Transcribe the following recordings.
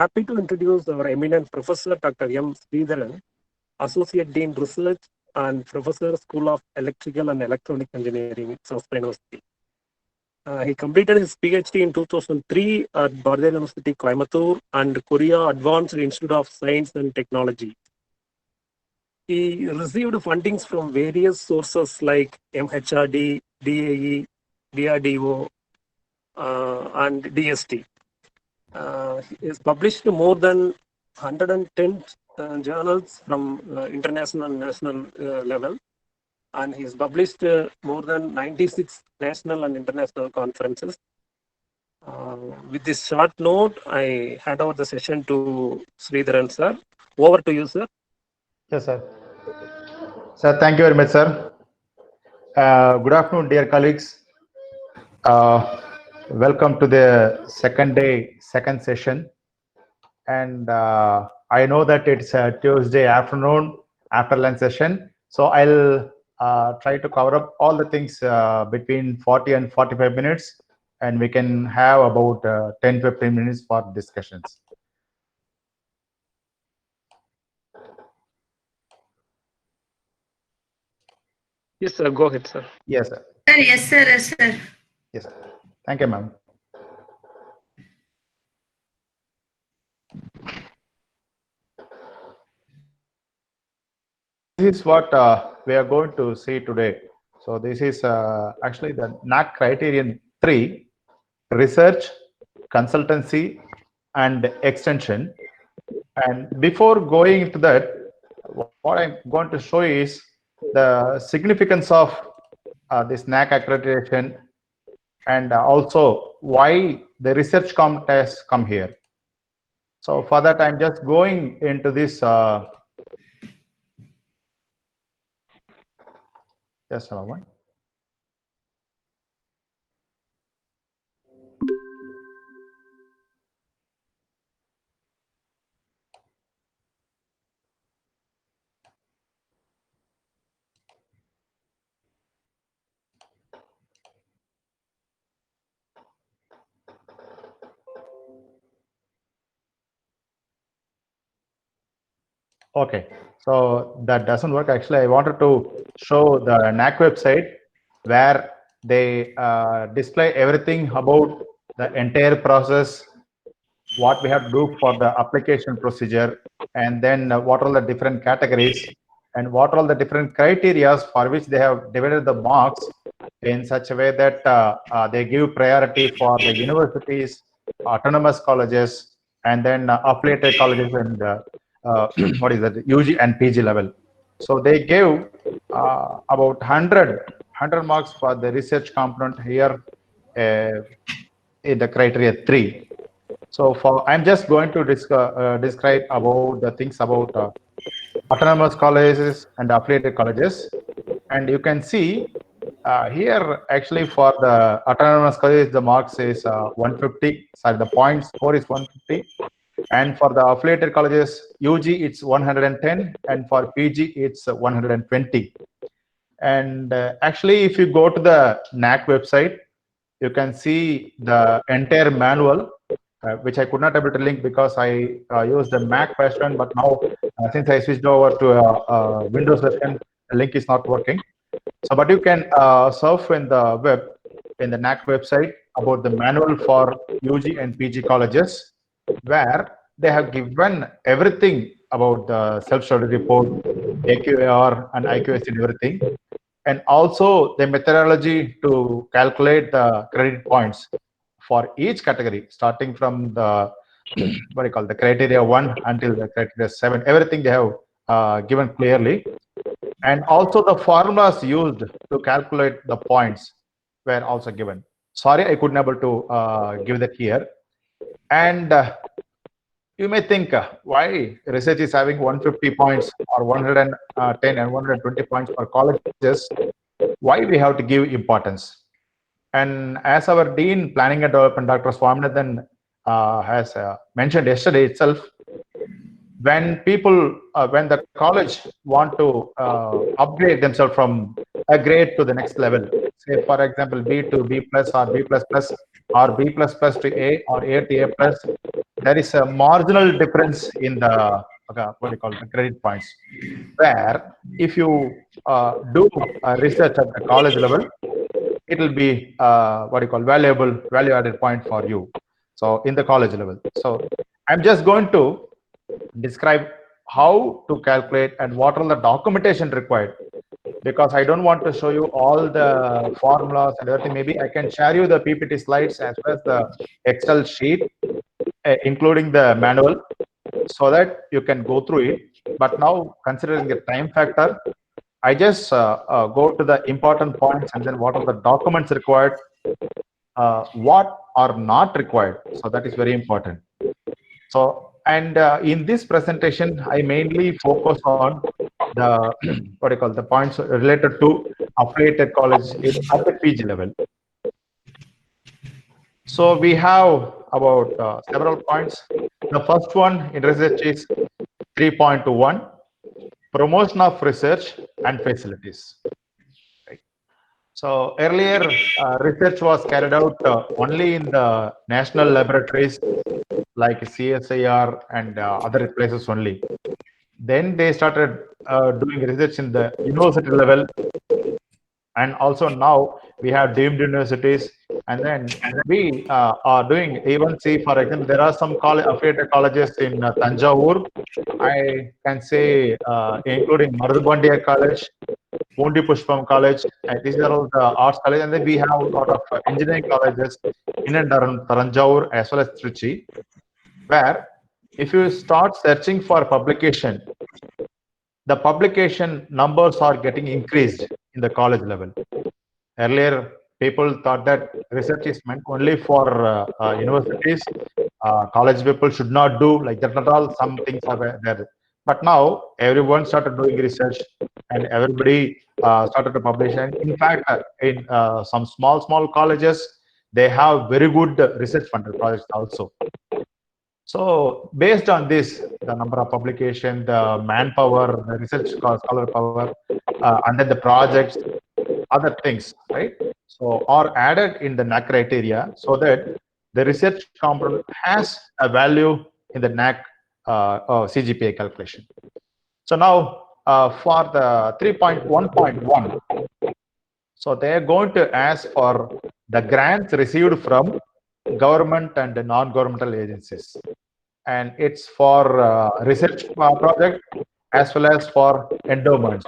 Happy to introduce our eminent Professor Dr. M. Sridharan, Associate Dean Research and Professor School of Electrical and Electronic Engineering, Sastra University. He completed his PhD in 2003 at Bardhan University, Coimbatore, and Korea Advanced Institute of Science and Technology. He received fundings from various sources like MHRD, DAE, DRDO, and DST. He has published more than 110 journals from international and national level, and he's published more than 96 national and international conferences. With this short note, I hand over the session to Sridharan sir. Over to you, sir. Yes, sir. Sir, thank you very much, sir. Good afternoon, dear colleagues. Welcome to the second session. And I know that it's a Tuesday afternoon after lunch session. So I'll try to cover up all the things between 40 and 45 minutes. And we can have about 10-15 minutes for discussions. Yes, sir. Go ahead, sir. Yes, sir. Yes, sir. Yes, sir. Yes, sir. Thank you, ma'am. This is what we are going to see today. So this is actually the NAAC criterion 3, research, consultancy, and extension. And before going into that, what I'm going to show is the significance of this NAAC accreditation, and also why the research contests come here. So for that, I'm just going into this. Just a moment. Okay, so that doesn't work. Actually, I wanted to show the NAAC website where they display everything about the entire process, what we have to do for the application procedure, and then what are the different categories, and what are the different criteria for which they have divided the marks in such a way that they give priority for the universities, autonomous colleges, and then affiliated colleges, and what is that, UG and PG level. So they gave about 100 marks for the research component here in the criteria 3. So I'm just going to describe about the things about autonomous colleges and affiliated colleges. And you can see here actually for the autonomous colleges, the marks is 150. Sorry, the point score is 150. And for the affiliated colleges, UG it's 110, and for PG it's 120. And actually, if you go to the NAAC website, you can see the entire manual, which I could not able to link because I used the Mac version. But now, since I switched over to a Windows version, the link is not working. So, but you can surf in the web, in the NAAC website, about the manual for UG and PG colleges, where they have given everything about the self-study report, AQAR and IQS and everything, and also the methodology to calculate the credit points for each category, starting from the what do you call the criteria 1 until the criteria 7. Everything they have given clearly, and also the formulas used to calculate the points were also given. Sorry, I couldn't able to give that here. And you may think why research is having 150 points or 110 and 120 points for colleges, why we have to give importance. And as our Dean Planning and Development, Dr. Swaminathan has mentioned yesterday itself, when people, when the college want to upgrade themselves from a grade to the next level, say for example B to B plus or B plus plus or B plus plus to A or A to A plus, there is a marginal difference in the what do you call it, the credit points, where if you do research at the college level, it will be what you call value added point for you. So in the college level. So I'm just going to describe how to calculate and what are the documentation required, because I don't want to show you all the formulas and everything. Maybe I can share you the PPT slides as well as the Excel sheet, including the manual, so that you can go through it. But now, considering the time factor, I just go to the important points and then what are the documents required, what are not required. So that is very important. So, and in this presentation, I mainly focus on the what do you call the points related to affiliated college at the PG level. So we have about several points. The first one in research is 3.1, promotion of research and facilities. Right. So earlier, research was carried out only in the national laboratories like CSIR and other places only. Then they started doing research in the university level, and also now we have deemed universities, and then we are doing, even see, for example, there are some affiliated colleges in Tanjavur. I can say including Marudhubandiya College, Pondi Pushpam College, and these are all the arts college, and then we have a lot of engineering colleges in and around Tanjavur as well as Trichy, where if you start searching for publication, the publication numbers are getting increased in the college level. Earlier, people thought that research is meant only for universities. College people should not do like that at all. Some things are there. But now, everyone started doing research and everybody started to publish. And in fact, in some small colleges, they have very good research funded projects also. So based on this, the number of publication, the manpower, the research scholar power, and then the projects, other things, right? So are added in the NAC criteria so that the research component has a value in the NAC CGPA calculation. So now for the 3.1.1, so they are going to ask for the grants received from government and non-governmental agencies, and it's for research project as well as for endowments,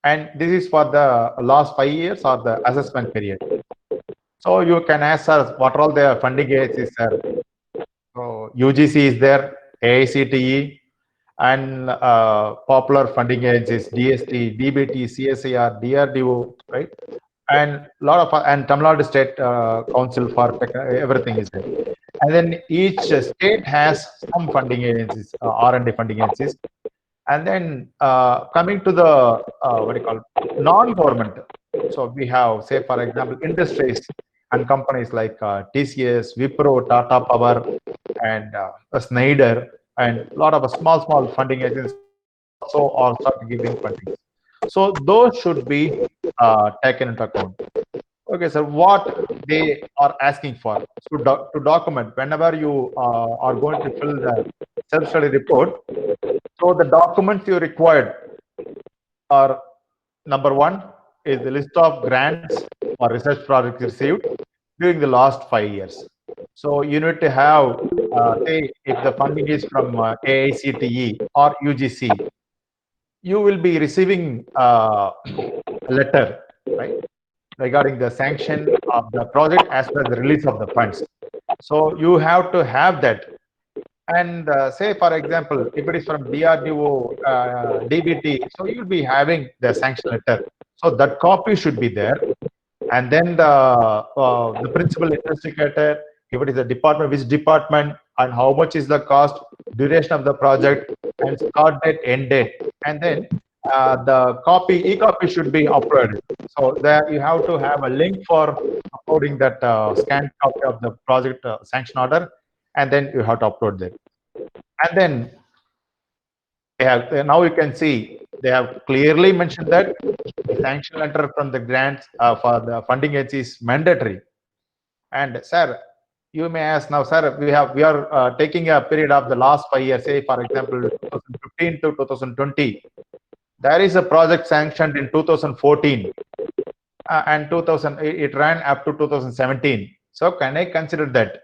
and this is for the last 5 years or the assessment period. So you can ask us what all the funding agencies are. So UGC is there, AICTE, and popular funding agencies, DST, DBT, CSIR, DRDO, right? And a lot of, and Tamil Nadu State Council for everything is there. And then each state has some funding agencies, R&D funding agencies. And then coming to the what do you call non-government. So we have, say, for example, industries and companies like TCS, Wipro, Tata Power, and Schneider, and a lot of small funding agencies also are start giving funding. So those should be taken into account. Okay, so what they are asking for to document whenever you are going to fill the self-study report. So the documents you required are, number one is the list of grants or research projects received during the last 5 years. So you need to have, say, if the funding is from AICTE or UGC, you will be receiving a letter, right, regarding the sanction of the project as well as the release of the funds. So you have to have that. And say, for example, if it is from DRDO, DBT, so you'll be having the sanction letter. So that copy should be there. And then the principal investigator, if it is a department, which department, and how much is the cost, duration of the project, and start date, end date. And then the e-copy should be uploaded. So there you have to have a link for uploading that scanned copy of the project sanction order, and then you have to upload that. And then they have, now you can see they have clearly mentioned that the sanction letter from the grants for the funding agency is mandatory. And sir, you may ask now, sir, we are taking a period of the last 5 years, say for example 2015 to 2020. There is a project sanctioned in 2014 and 2000 it ran up to 2017. So can I consider that?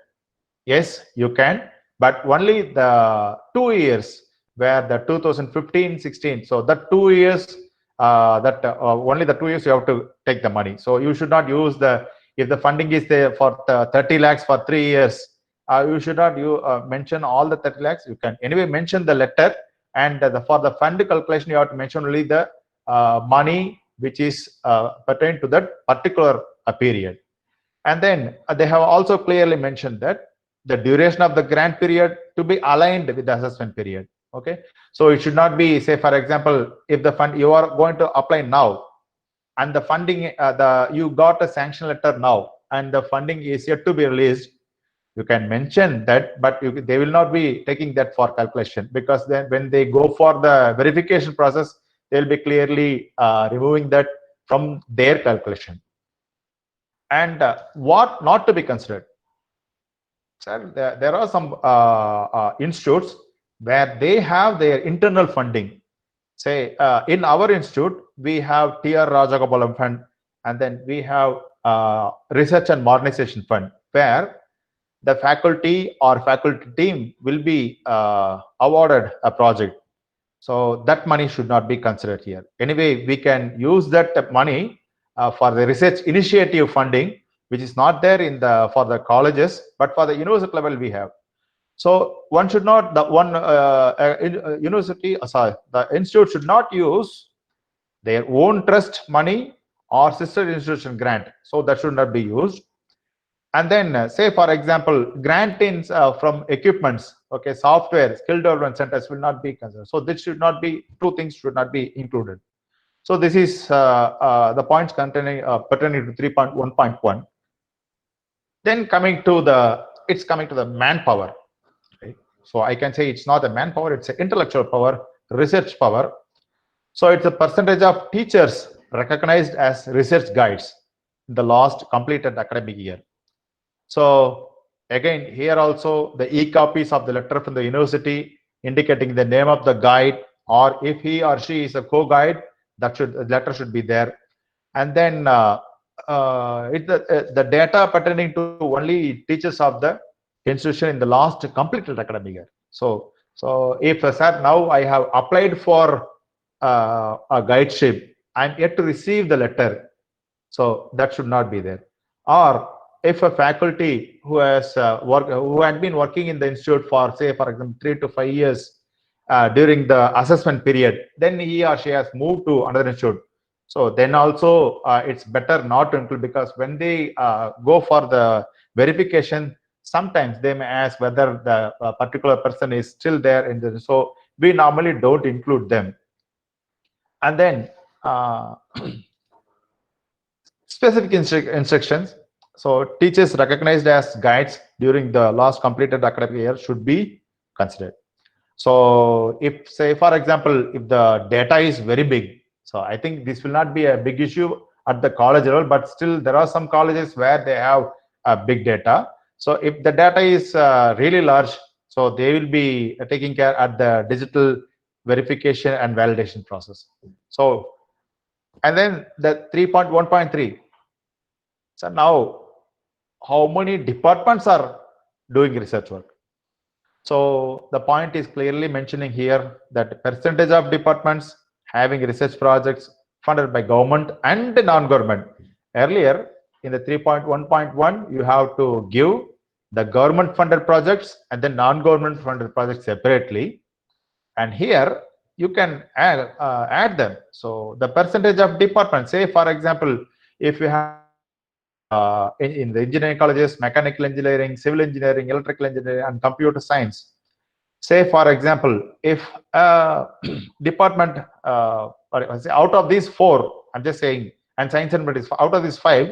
Yes, you can, but only the 2 years where the 2015-16. So that 2 years, only the 2 years you have to take the money. So you should not use the, if the funding is there for 30 lakhs for 3 years, you should not mention all the 30 lakhs. You can anyway mention the letter, and for the fund calculation you have to mention only the money which is pertained to that particular period. And then they have also clearly mentioned that the duration of the grant period to be aligned with the assessment period. Okay, so it should not be, say for example, if the fund you are going to apply now and the funding you got a sanction letter now and the funding is yet to be released, you can mention that, but they will not be taking that for calculation, because then when they go for the verification process, they'll be clearly removing that from their calculation. And what not to be considered? Sir, there are some institutes where they have their internal funding. Say in our institute, we have TR Rajagopalam Fund, and then we have Research and Modernization Fund, where the faculty or faculty team will be awarded a project. So that money should not be considered here. Anyway, we can use that money for the research initiative funding, which is not there in the for the colleges, but for the university level we have. So one should not, the the institute should not use their own trust money or sister institution grant. So that should not be used. And then say for example, grant-ins from equipments, okay, software, skill development centers will not be considered. So this should not be, two things should not be included. So this is the points containing pertaining to 3.1.1. Then coming to the manpower. Right? So I can say it's not a manpower, it's an intellectual power, research power. So it's a percentage of teachers recognized as research guides in the last completed academic year. So again, here also the e-copies of the letter from the university indicating the name of the guide, or if he or she is a co-guide, that letter should be there. And then the data pertaining to only teachers of the institution in the last completed academic year. So if sir, now I have applied for a guideship, I'm yet to receive the letter, so that should not be there. Or if a faculty who has who had been working in the institute for, say for example, 3 to 5 years during the assessment period, then he or she has moved to another institute, so then also it's better not to include, because when they go for the verification, sometimes they may ask whether the particular person is still there in the, so we normally don't include them. And then specific instructions. So teachers recognized as guides during the last completed academic year should be considered. So if, say for example, if the data is very big, so I think this will not be a big issue at the college level, but still there are some colleges where they have big data. So if the data is really large, so they will be taking care at the digital verification and validation process. So, and then the 3.1.3. So now, how many departments are doing research work? So the point is clearly mentioning here that percentage of departments having research projects funded by government and non-government. Earlier in the 3.1.1, you have to give the government funded projects and the non-government funded projects separately. And here you can add them. So the percentage of departments, say for example, if you have in the engineering colleges, mechanical engineering, civil engineering, electrical engineering, and computer science. Say, for example, if department, out of these 4, I'm just saying, and science and mathematics, out of these 5,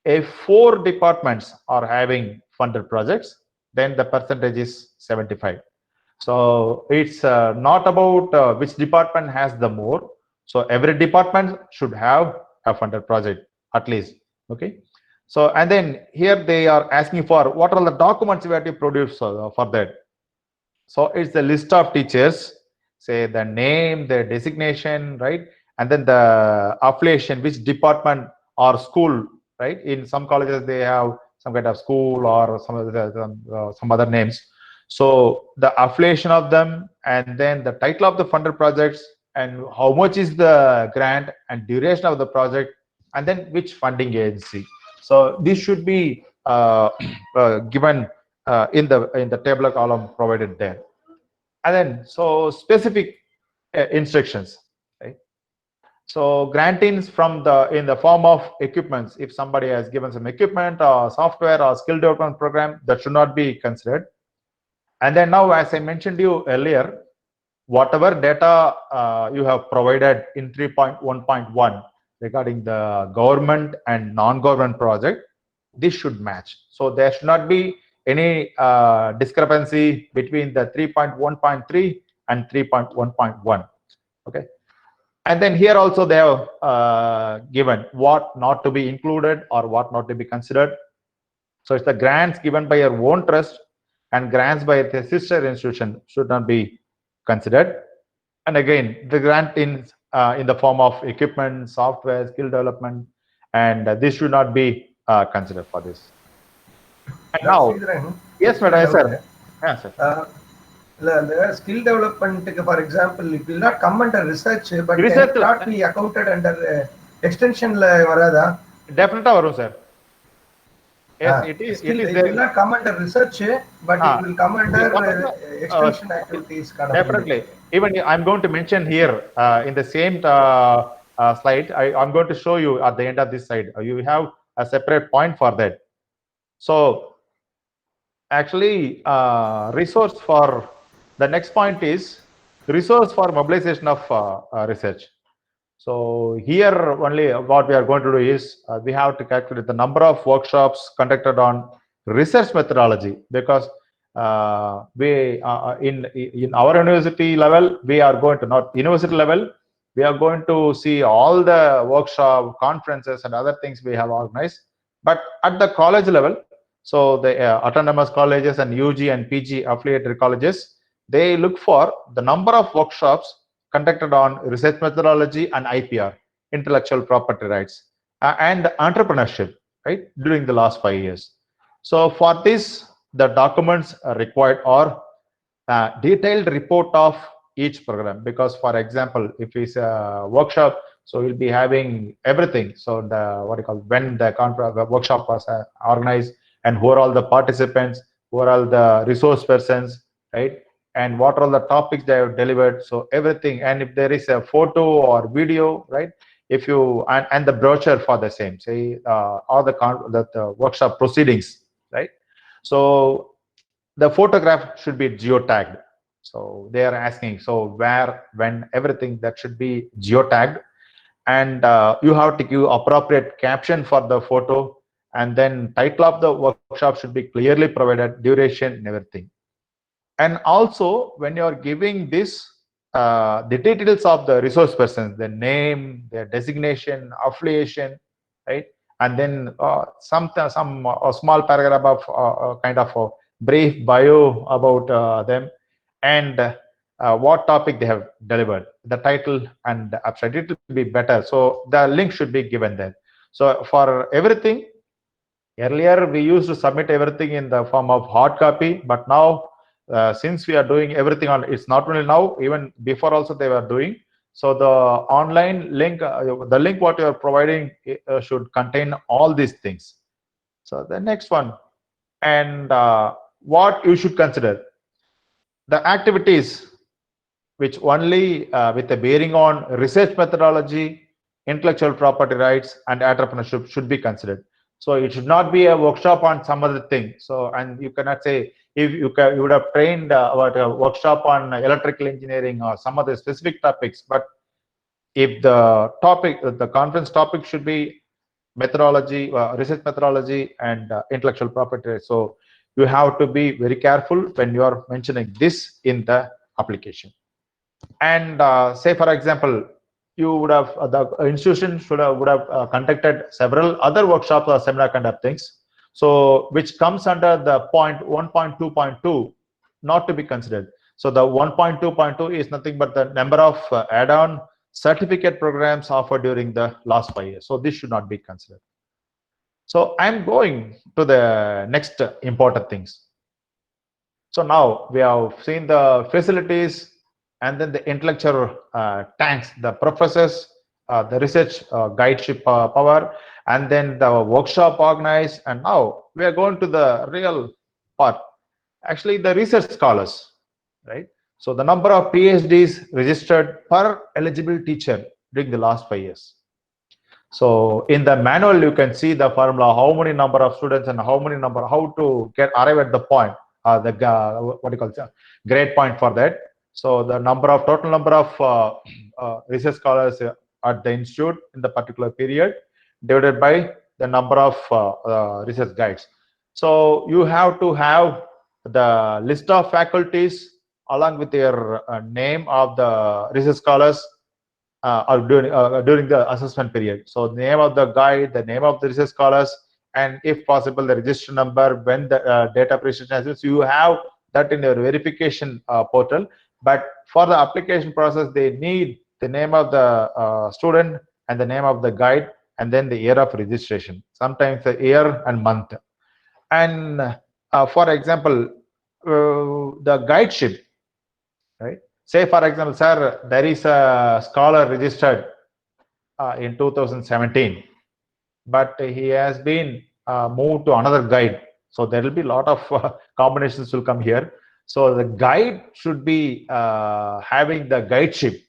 if 4 departments are having funded projects, then the percentage is 75. So it's not about which department has the more. So every department should have a funded project at least. Okay. So, and then here they are asking for what are the documents we have to produce for that. So it's the list of teachers, say the name, their designation, right? And then the affiliation, which department or school, right? In some colleges, they have some kind of school or some other names. So the affiliation of them, and then the title of the funded projects, and how much is the grant and duration of the project, and then which funding agency. So this should be given in the tabular column provided there. And then so specific instructions, right? So grantings from the in the form of equipments, if somebody has given some equipment or software or skill development program, that should not be considered. And then now, as I mentioned to you earlier, whatever data you have provided in 3.1.1 regarding the government and non-government project, this should match. So there should not be any discrepancy between the 3.1.3 and 3.1.1. Okay. And then here also they have given what not to be included or what not to be considered. So it's the grants given by your own trust and grants by the sister institution should not be considered. And again, the grant in the form of equipment, software, skill development, and this should not be considered for this. And now, yes, madam, sir. Yes, sir. The skill development, for example, it will not come under research, but research can it not be accounted under extension? Definitely, varum, sir. Yes, it is. It will not come under research, but it will come under extension activities. Definitely. Even I'm going to mention here in the same slide, I'm going to show you at the end of this slide. You have a separate point for that. So actually, resource for the next point is resource for mobilization of research. So here only what we are going to do is we have to calculate the number of workshops conducted on research methodology, because we in our university level, we are going to, not university level, we are going to see all the workshop, conferences and other things we have organized. But at the college level, so the autonomous colleges and UG and PG affiliated colleges, they look for the number of workshops conducted on research methodology and IPR, intellectual property rights, and entrepreneurship, right, during the last 5 years. So for this, the documents required are detailed report of each program, because for example, if it's a workshop, so we'll be having everything. So the what you call, when the workshop was organized, and who are all the participants, who are all the resource persons, right, and what are all the topics they have delivered. So everything, and if there is a photo or video, right, if you and the brochure for the same, say all the workshop proceedings, right. So the photograph should be geotagged. So they are asking, so where, when, everything that should be geotagged, and you have to give appropriate caption for the photo, and then title of the workshop should be clearly provided, duration and everything. And also when you are giving this the details of the resource persons, the name, their designation, affiliation, right, and then some small paragraph of kind of a brief bio about them, and what topic they have delivered, the title and the abstract. It will be better, so the link should be given there. So for everything, earlier we used to submit everything in the form of hard copy, but now since we are doing everything on, it's not only now, even before also they were doing. So the online link, the link what you are providing should contain all these things. So the next one, and what you should consider, the activities which only with a bearing on research methodology, intellectual property rights and entrepreneurship should be considered. So it should not be a workshop on some other thing. So, and you cannot say, if you would have trained about a workshop on electrical engineering or some other specific topics, but if the topic, the conference topic should be methodology, research methodology and intellectual property. So you have to be very careful when you are mentioning this in the application. And say for example, you would have the institution would have conducted several other workshops or seminar kind of things. So which comes under the point 1.2.2 not to be considered. So the 1.2.2 is nothing but the number of add-on certificate programs offered during the last 5 years. So this should not be considered. So I'm going to the next important things. So now we have seen the facilities and then the intellectual tanks, the professors, the research guideship power, and then the workshop organized. And now we are going to the real part, actually the research scholars, right? So the number of PhDs registered per eligible teacher during the last 5 years. So in the manual, you can see the formula, how many number of students and how to arrive at the point, what do you call it, grade point for that. So the total number of research scholars at the institute in the particular period divided by the number of research guides. So you have to have the list of faculties along with their name of the research scholars during the assessment period. So the name of the guide, the name of the research scholars, and if possible the register number when the data presentation happens. You have that in your verification portal. But for the application process, they need the name of the student and the name of the guide and then the year of registration, sometimes the year and month. And for example, the guideship, right? Say for example, sir, there is a scholar registered in 2017, but he has been moved to another guide. So there will be a lot of combinations will come here. So the guide should be having the guideship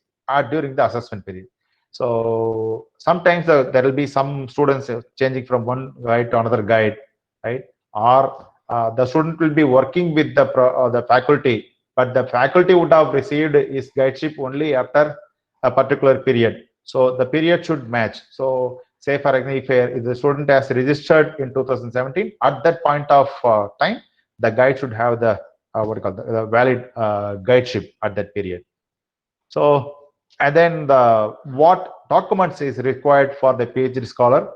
during the assessment period. So sometimes there will be some students changing from one guide to another guide, right? Or the student will be working with the faculty, but the faculty would have received his guideship only after a particular period. So the period should match. So say for example, if the student has registered in 2017, at that point of time, the guide should have the the valid guideship at that period. So and then what documents is required for the PhD scholar.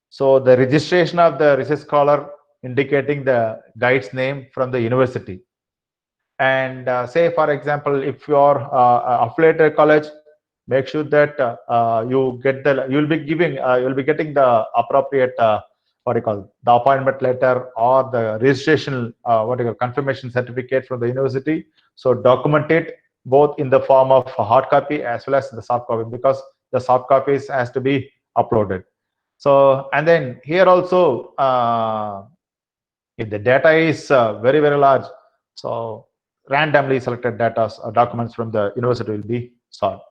So the registration of the research scholar indicating the guide's name from the university. And say for example, if you are affiliated college, make sure that you get you'll be getting the appropriate the appointment letter or the registration confirmation certificate from the university. So document it both in the form of a hard copy as well as the soft copy, because the soft copies has to be uploaded. So and then here also if the data is very large, so randomly selected data documents from the university will be sought.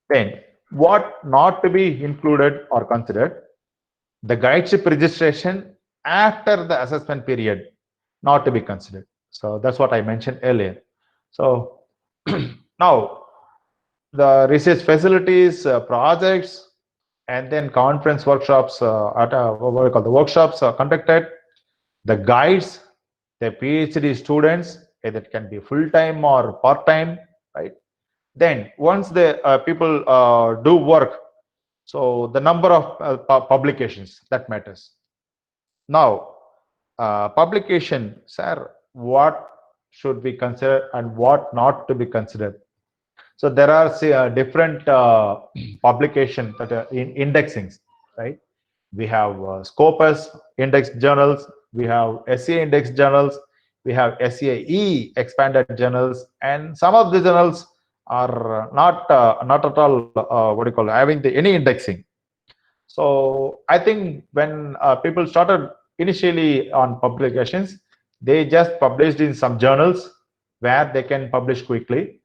Then what not to be included or considered, the guideship registration after the assessment period not to be considered. So that's what I mentioned earlier. So now the research facilities, projects, and then conference workshops the workshops are conducted. The guides, the PhD students, either it can be full-time or part-time, right? Then once the people do work, so the number of publications that matters. Now publication, sir, what should be considered and what not to be considered? So there are different publications that are in indexings, right? We have Scopus index journals, we have SCA index journals, we have SCAE expanded journals, and some of the journals are not at all having any indexing. So I think when people started initially on publications, they just published in some journals where they can publish quickly.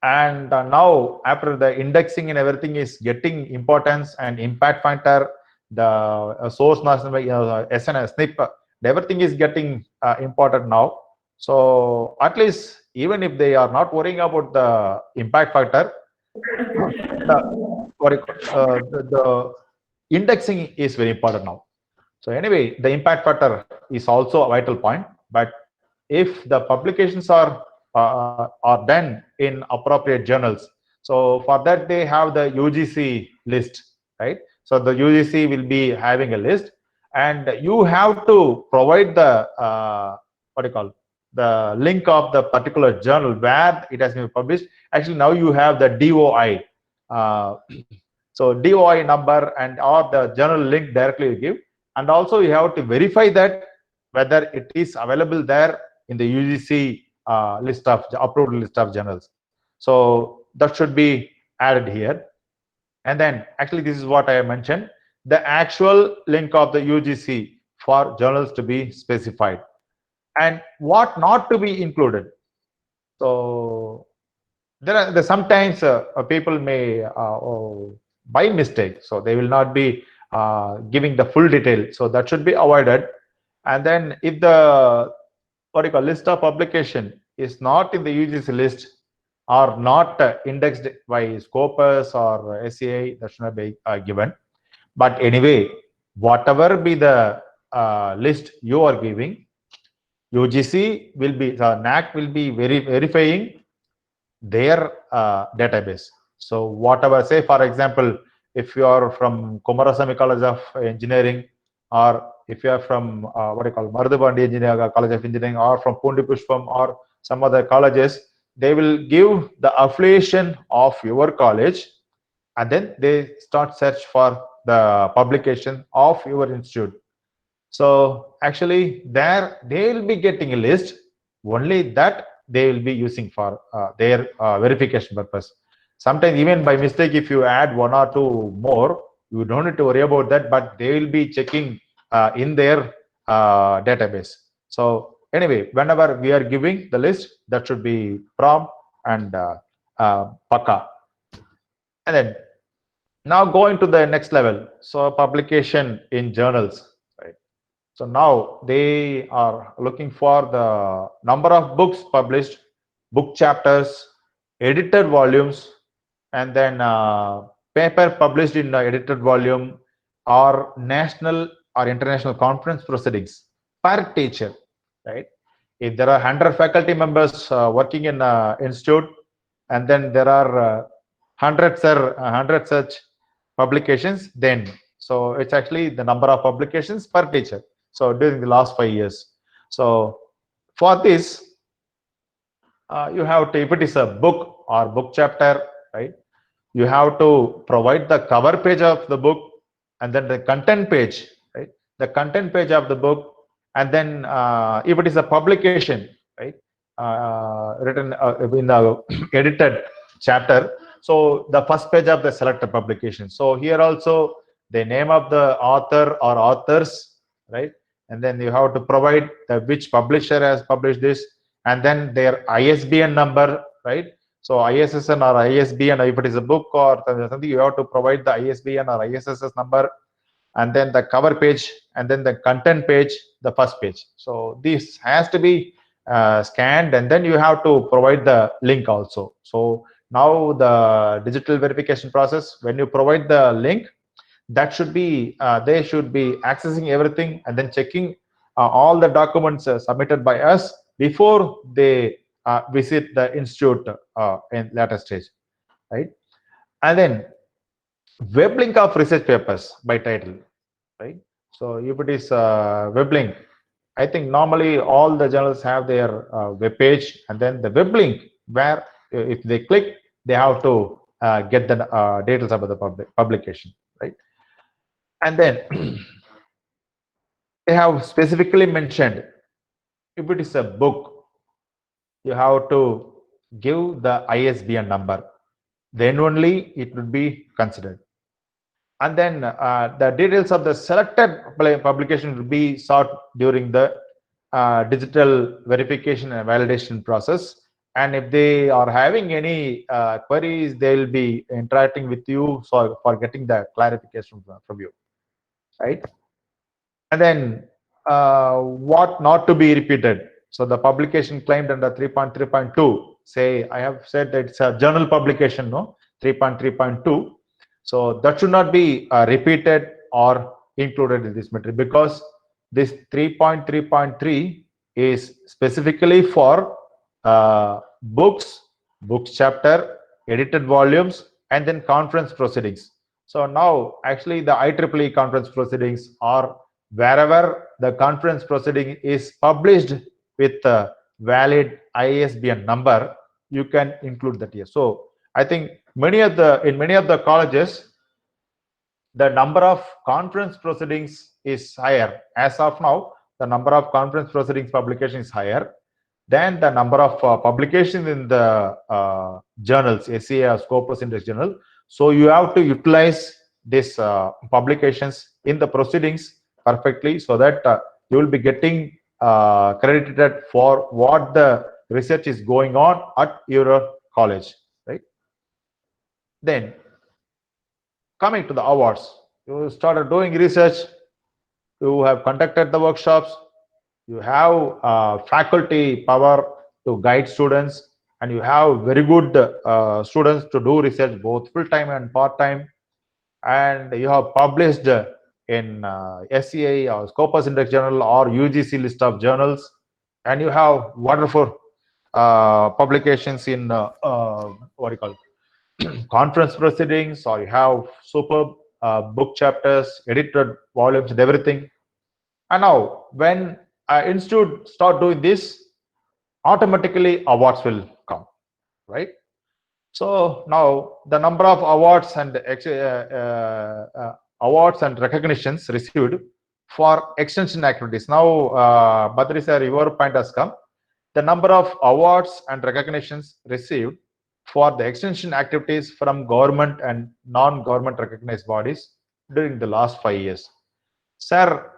And now after the indexing and everything is getting importance and impact factor, the source national SNS, SNP, everything is getting important now. So at least even if they are not worrying about the impact factor, the indexing is very important now. So anyway, the impact factor is also a vital point. But if the publications are done in appropriate journals, So for that, they have the UGC list, right? So the UGC will be having a list, and you have to provide the what do you call, the link of the particular journal where it has been published. Actually, now you have the DOI. So DOI number and or the journal link directly you give, and also you have to verify that whether it is available there in the UGC list of approved list of journals. So that should be added here. And then actually this is what I mentioned, the actual link of the UGC for journals to be specified, and what not to be included. So there are sometimes people may by mistake, so they will not be giving the full detail, so that should be avoided. And then if the what you call list of publication is not in the UGC list or not indexed by Scopus or SCI, that should not be given. But anyway, whatever be the list you are giving, UGC will be, NAC will be verifying their database. So whatever, say for example, if you are from Kumarasamy College of Engineering, or if you are from what you call Marudupandi Engineering College of Engineering, or from Pundi Pushpam or some other colleges, they will give the affiliation of your college, and then they start search for the publication of your institute. So actually there they will be getting a list only that they will be using for their verification purpose. Sometimes even by mistake, if you add one or two more, you don't need to worry about that, but they will be checking in their database. So anyway, whenever we are giving the list, that should be prompt and Pakka. And then now going to the next level, so publication in journals, right? So now they are looking for the number of books published, book chapters, edited volumes, and then paper published in the edited volume, or national or international conference proceedings per teacher, right? If there are 100 faculty members working in institute, and then there are 100 such publications, then so it's actually the number of publications per teacher. So during the last 5 years. So for this, you have to, if it is a book or book chapter, right, you have to provide the cover page of the book, and then the content page, right, the content page of the book, and then if it is a publication, right, written in the edited chapter, so the first page of the selected publication. So here also the name of the author or authors, right, and then you have to provide the which publisher has published this, and then their ISBN number, right? So ISSN or ISBN, if it is a book or something, you have to provide the ISBN or ISSN number, and then the cover page, and then the content page, the first page. So this has to be scanned, and then you have to provide the link also. So now the digital verification process, when you provide the link, that should be they should be accessing everything and then checking all the documents submitted by us before they visit the institute in later stage, right? And then web link of research papers by title, right? So if it is web link, I think normally all the journals have their web page, and then the web link where if they click, they have to get the details about the publication, right? And then they have specifically mentioned, if it is a book, you have to give the ISBN number, then only it would be considered. And then the details of the selected publication will be sought during the digital verification and validation process. And if they are having any queries, they will be interacting with you for getting the clarification from you, right? And then what not to be repeated. So the publication claimed under 3.3.2, say I have said that it's a journal publication, no, 3.3.2. So that should not be repeated or included in this material, because this 3.3.3 is specifically for books chapter, edited volumes, and then conference proceedings. So now actually the IEEE conference proceedings, or wherever the conference proceeding is published with a valid ISBN number, you can include that here. So I think in many of the colleges, the number of conference proceedings is higher. As of now, the number of conference proceedings publication is higher than the number of publications in the journals, SCA or Scopus Index Journal. So you have to utilize these publications in the proceedings perfectly, so that you will be getting credited for what the research is going on at your college, right? Then coming to the awards, you started doing research, you have conducted the workshops, you have faculty power to guide students, and you have very good students to do research both full-time and part-time, and you have published in SCA or Scopus Index Journal or UGC list of journals, and you have wonderful publications in what do you call it, conference proceedings, or you have superb book chapters, edited volumes, and everything. And now when institute start doing this, automatically awards will come, right? So now the number of awards and recognitions received for extension activities. Now, Badri sir, your point has come. The number of awards and recognitions received for the extension activities from government and non-government recognized bodies during the last 5 years. Sir,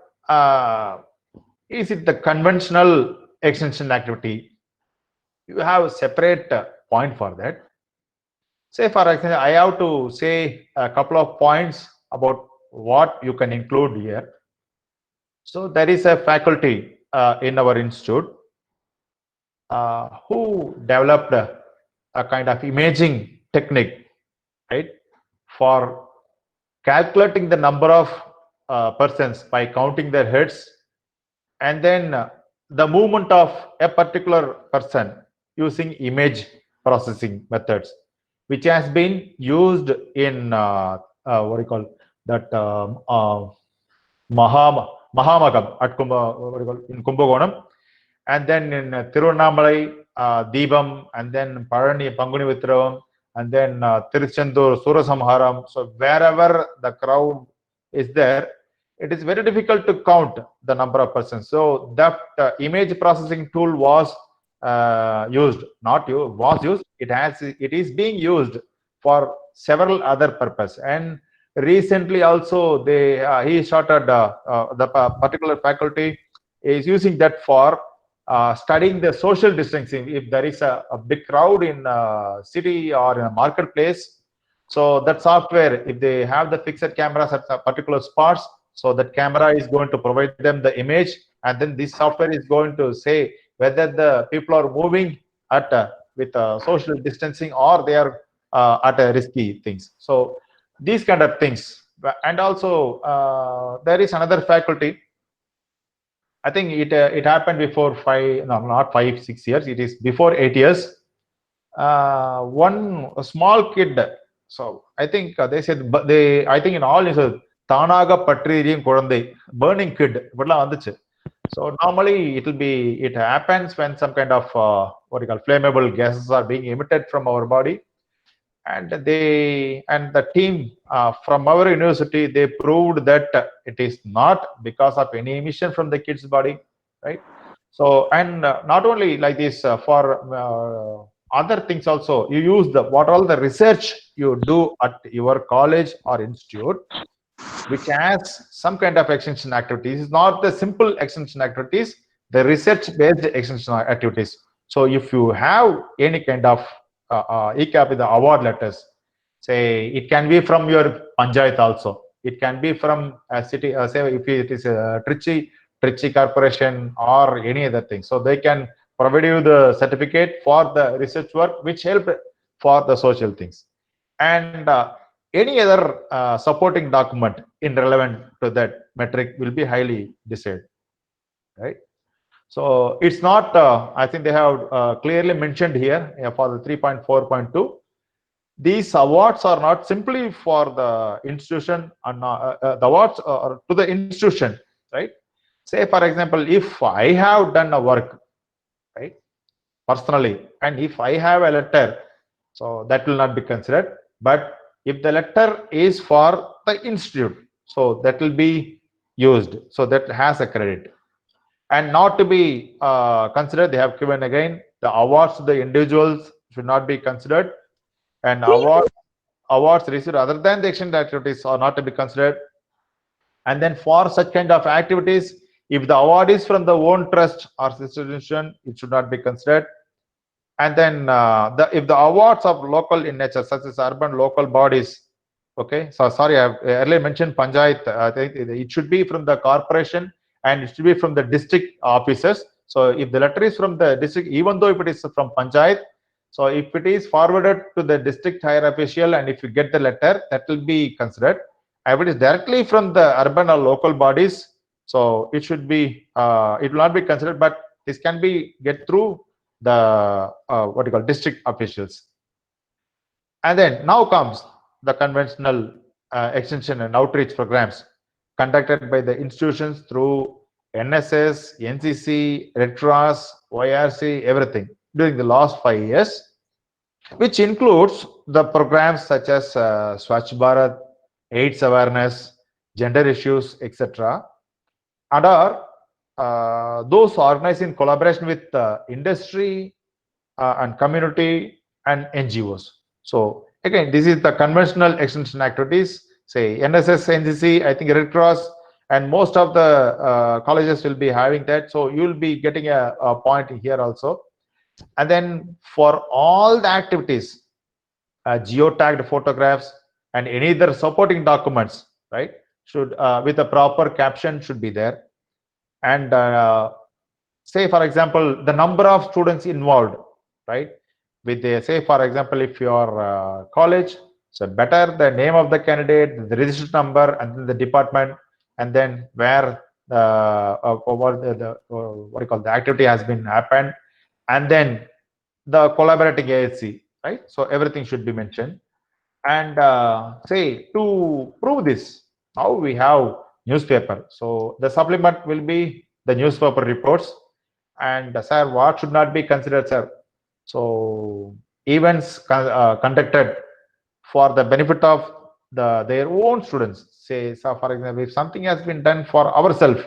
is it the conventional extension activity? You have a separate point for that. Say for example, I have to say a couple of points about what you can include here. So there is a faculty in our institute who developed a kind of imaging technique, right, for calculating the number of persons by counting their heads, and then the movement of a particular person using image processing methods, which has been used in what do you call that Mahamagam at in Kumbakonam, and then in Tiruvannamalai, Deepam, and then Palani Panguni Vitravam, and then Tiruchendur Surasamharam. So wherever the crowd is there, it is very difficult to count the number of persons. So that image processing tool was used. It is being used for several other purposes. And recently also he started the particular faculty is using that for studying the social distancing. If there is a big crowd in a city or in a marketplace, so that software, if they have the fixed cameras at particular spots, so that camera is going to provide them the image, and then this software is going to say whether the people are moving at with social distancing, or they are at risky things. So these kind of things. And also there is another faculty. I think it happened before 6 years. It is before 8 years. One small kid. So I think they said, but I think in all is a Tanaga Patririum Kurande, burning kid. So normally it happens when some kind of what you call flammable gases are being emitted from our body, and the team from our university, they proved that it is not because of any emission from the kid's body, right? So, and not only like this, for other things also, you use what all the research you do at your college or institute, which has some kind of extension activities. It's not the simple extension activities, the research-based extension activities. So if you have any kind of ECAP with the award letters, say it can be from your panchayat also. It can be from a city, say if it is a Trichy Corporation or any other thing. So they can provide you the certificate for the research work, which help for the social things. And any other supporting document in relevant to that metric will be highly decided, right? So it's not, I think they have clearly mentioned here for the 3.4.2, these awards are not simply for the institution, and the awards are to the institution, right? Say, for example, if I have done a work, right, personally, and if I have a letter, so that will not be considered. But if the letter is for the institute, so that will be used. So that has a credit. And not to be considered, they have given again the awards to the individuals should not be considered, and awards received other than the exchange activities are not to be considered. And then for such kind of activities, if the award is from the own trust or institution, it should not be considered. And then if the awards of local in nature, such as urban local bodies, okay, so sorry, I have earlier mentioned panchayat. I think it should be from the corporation and it should be from the district offices. So if the letter is from the district, even though if it is from panchayat, so if it is forwarded to the district higher official and if you get the letter, that will be considered. If it is directly from the urban or local bodies, so it should be, it will not be considered, but this can be get through the what you call district officials. And then now comes the conventional extension and outreach programs conducted by the institutions through NSS, NCC, Red Cross, YRC, everything during the last 5 years, which includes the programs such as Swachh Bharat, AIDS awareness, gender issues, etc. And are those organized in collaboration with industry and community and NGOs. So again, this is the conventional extension activities. Say NSS, NCC, I think Red Cross, and most of the colleges will be having that. So you will be getting a point here also. And then for all the activities, geotagged photographs and any other supporting documents, right, should with a proper caption should be there. And say, for example, the number of students involved, right? With the, say, for example, if your college, so better the name of the candidate, the registered number, and then the department, and then where what do you call the activity has been happened, and then the collaborating ASC, right? So everything should be mentioned. And say to prove this, now we have newspaper. So the supplement will be the newspaper reports. And sir, what should not be considered, sir? So events conducted for the benefit of their own students. Say, so for example, if something has been done for ourselves,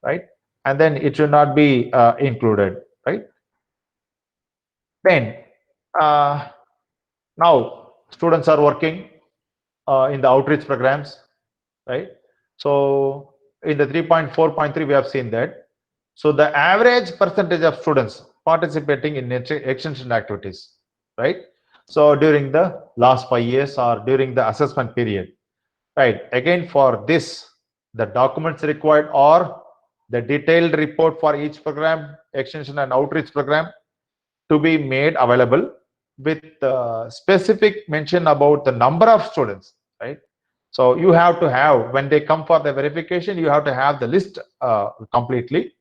right, and then it should not be included, right? Then now students are working in the outreach programs, right? So in the 3.4.3, we have seen that. So the average percentage of students participating in extension activities, right? So during the last 5 years or during the assessment period, right? Again, for this, the documents required or the detailed report for each program, extension and outreach program to be made available with specific mention about the number of students, right? So you have to have, when they come for the verification, you have to have the list completely.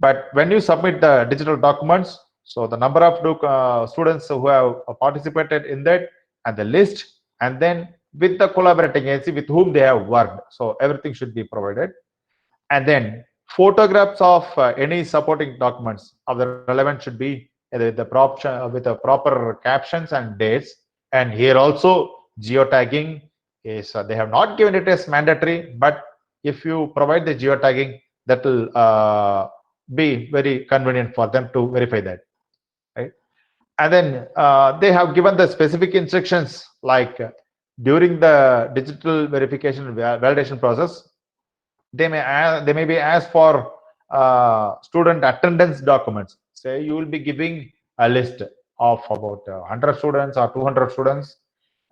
But when you submit the digital documents, so the number of students who have participated in that and the list, and then with the collaborating agency with whom they have worked. So everything should be provided. And then photographs of any supporting documents of the relevant should be with the proper captions and dates. And here also geotagging is they have not given it as mandatory, but if you provide the geotagging, that will be very convenient for them to verify that, right? And then they have given the specific instructions like during the digital verification validation process, they may be asked for student attendance documents. Say you will be giving a list of about 100 students or 200 students,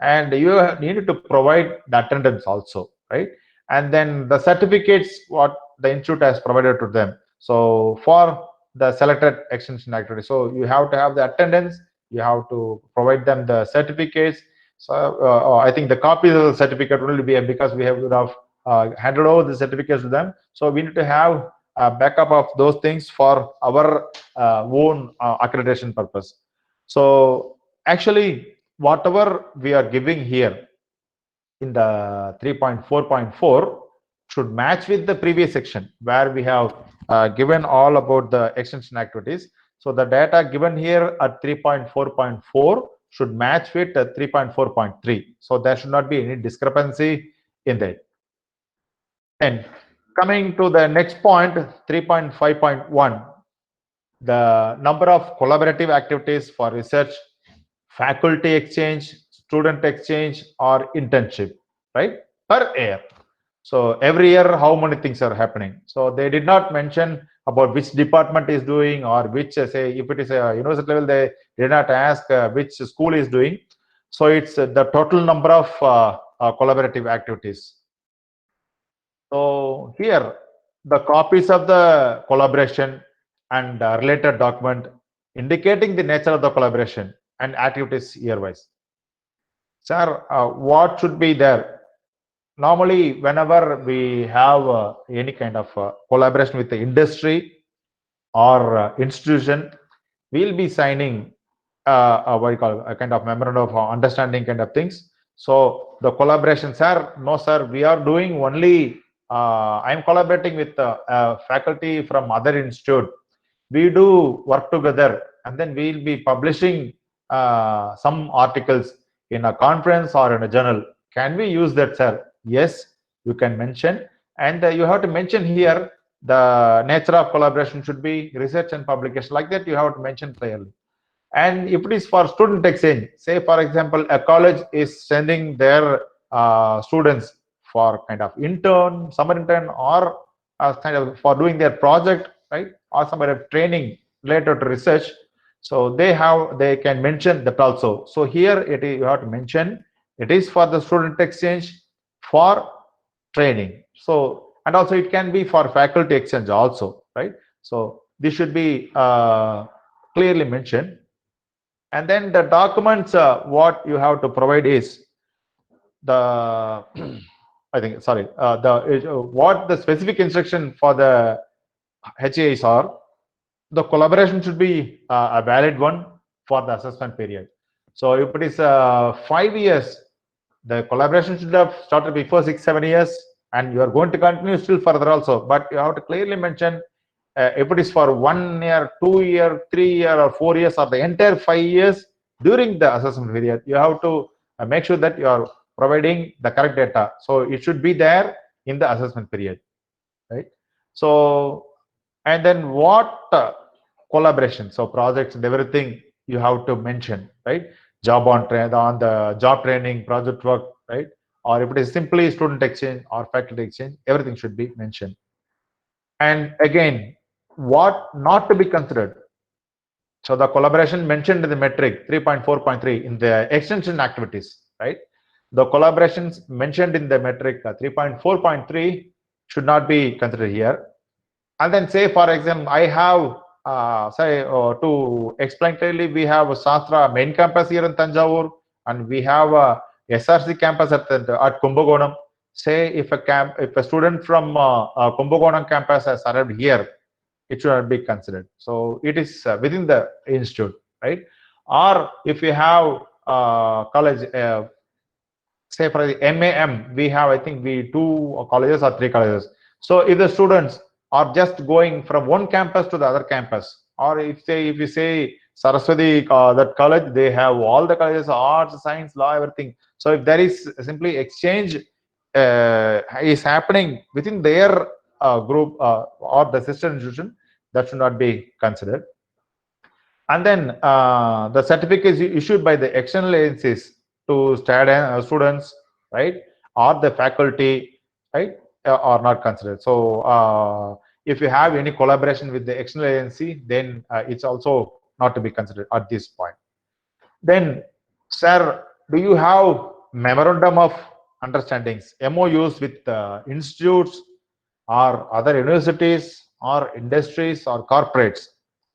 and you need to provide the attendance also, right? And then the certificates what the institute has provided to them. So for the selected extension activity, so you have to have the attendance, you have to provide them the certificates. So I think the copies of the certificate will be because we have handed over the certificates to them. So we need to have a backup of those things for our own accreditation purpose. So actually, whatever we are giving here in the 3.4.4 should match with the previous section where we have given all about the extension activities. So the data given here at 3.4.4 should match with 3.4.3. So there should not be any discrepancy in that. And coming to the next point, 3.5.1, the number of collaborative activities for research, faculty exchange, student exchange, or internship, right, per year. So every year, how many things are happening? So they did not mention about which department is doing or which, say, if it is a university level, they did not ask which school is doing. So it's the total number of collaborative activities. So here, the copies of the collaboration and related document indicating the nature of the collaboration and activities year-wise. Sir, what should be there? Normally, whenever we have any kind of collaboration with the industry or institution, we'll be signing what you call a kind of memorandum of understanding kind of things. So the collaboration, sir, no, sir, we are doing only. I'm collaborating with faculty from other institute. We do work together, and then we'll be publishing some articles in a conference or in a journal. Can we use that, sir? Yes, you can mention, and you have to mention here the nature of collaboration should be research and publication. Like that, you have to mention clearly. And if it is for student exchange, say for example, a college is sending their students for kind of intern, summer intern, or kind of for doing their project, right, or some kind of training related to research. So they can mention that also. So here you have to mention it is for the student exchange, for training. So, and also it can be for faculty exchange also, right? So this should be clearly mentioned. And then the documents, what you have to provide is the I think, sorry, what the specific instruction for the HAs are. The collaboration should be a valid one for the assessment period. So if it is 5 years, the collaboration should have started before 6-7 years, and you are going to continue still further also. But you have to clearly mention if it is for 1 year, 2 year, 3 year, or 4 years, or the entire 5 years during the assessment period. You have to make sure that you are providing the correct data. So it should be there in the assessment period, right? So, and then what collaboration? So projects and everything you have to mention, right? Job on the job training, project work, right? Or if it is simply student exchange or faculty exchange, everything should be mentioned. And again, what not to be considered. So the collaboration mentioned in the metric 3.4.3 in the extension activities, right? The collaborations mentioned in the metric 3.4.3 should not be considered here. And then say, for example, I have, to explain clearly, we have a Shastra main campus here in Tanjavur, and we have a SRC campus at Kumbakonam. Say if a student from Kumbakonam campus has arrived here, it should not be considered. So it is within the institute, right? Or if you have college, say for the MAM, we have, I think, 2 colleges or 3 colleges. So if the students are just going from one campus to the other campus, or if you say Saraswati, that college, they have all the colleges, arts, science, law, everything. So if there is simply exchange is happening within their group or the sister institution, that should not be considered. And then the certificate is issued by the external agencies to students, right, or the faculty, right, are not considered. So if you have any collaboration with the external agency, then it's also not to be considered at this point. Then, sir, do you have memorandum of understandings, MOUs with institutes or other universities or industries or corporates,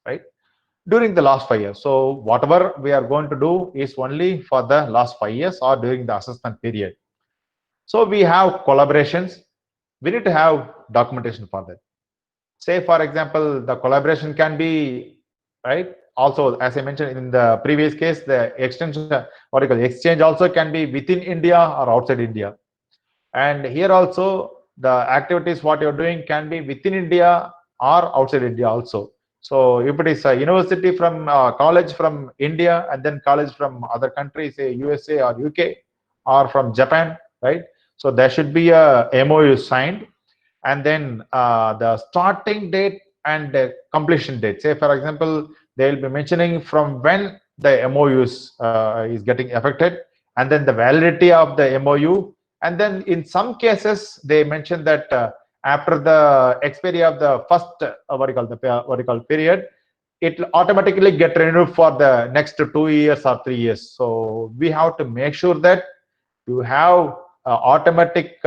right, during the last 5 years? So whatever we are going to do is only for the last 5 years or during the assessment period. So we have collaborations. We need to have documentation for that. Say, for example, the collaboration can be, right, also, as I mentioned in the previous case, the extension, exchange also can be within India or outside India. And here also, the activities what you're doing can be within India or outside India also. So if it is a university from college from India and then college from other countries, say USA or UK or from Japan, right? So there should be a MOU signed, and then the starting date and the completion date. Say for example, they will be mentioning from when the MOU is getting affected, and then the validity of the MOU, and then in some cases they mention that after the expiry of the first period, it will automatically get renewed for the next 2 years or 3 years. So we have to make sure that you have automatic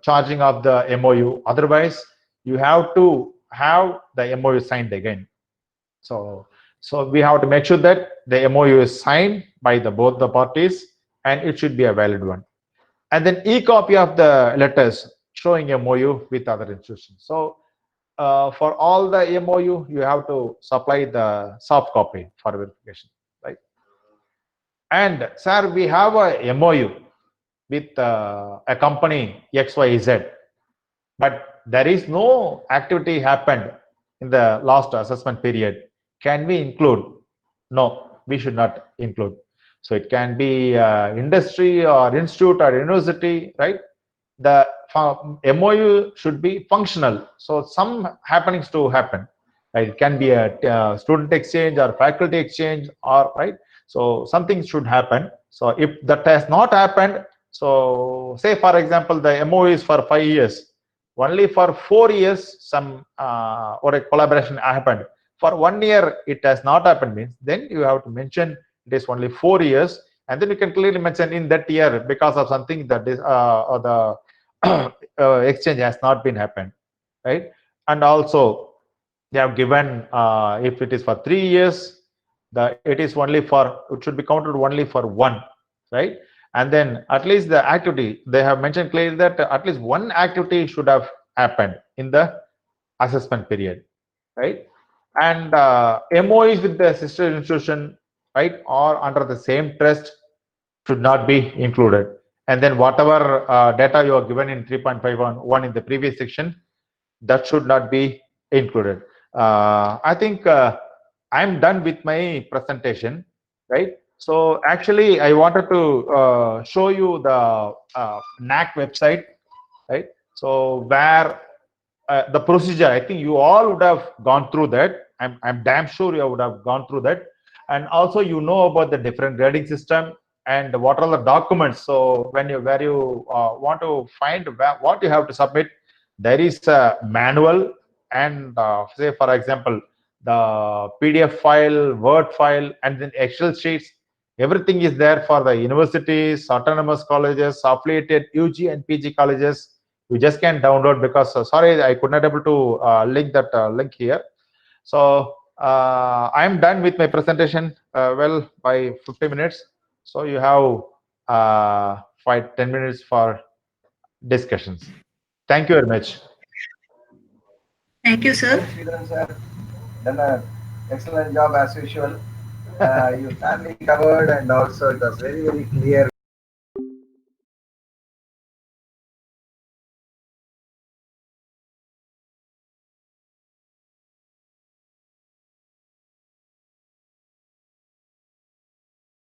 charging of the MOU. Otherwise, you have to have the MOU signed again. So we have to make sure that the MOU is signed by both the parties, and it should be a valid one. And then e-copy of the letters showing MOU with other institutions. So for all the MOU, you have to supply the soft copy for verification, right? And sir, we have a MOU with a company XYZ, but there is no activity happened in the last assessment period. Can we include? No, we should not include. So it can be industry or institute or university, right? The MOU should be functional. So some happenings to happen. Right? It can be a student exchange or faculty exchange, or right. So something should happen. So if that has not happened, so say for example the MOU is for 5 years, only for 4 years some or a collaboration happened. For 1 year it has not happened, means then you have to mention it is only 4 years, and then you can clearly mention in that year because of something that is or the exchange has not been happened, right? And also they have given if it is for 3 years, it should be counted only for 1, right? And then at least the activity, they have mentioned clearly that at least 1 activity should have happened in the assessment period, right? And MOUs with the sister institution, right, or under the same trust should not be included. And then whatever data you are given in 3.5.1 in the previous section, that should not be included. I think I'm done with my presentation, right? So actually, I wanted to show you the NAC website, right? So where the procedure, I think you all would have gone through that. I'm damn sure you would have gone through that. And also you know about the different grading system and what are the documents. So where you want to find what you have to submit, there is a manual, and say for example the PDF file, Word file, and then Excel sheets. Everything is there for the universities, autonomous colleges, affiliated UG and PG colleges. You just can't download because sorry, I could not able to link that link here. So I'm done with my presentation well by 50 minutes. So you have 5-10 minutes for discussions. Thank you very much. Thank you, sir. Sridharan sir, done an excellent job as usual. You thoroughly covered, and also it was very, very clear.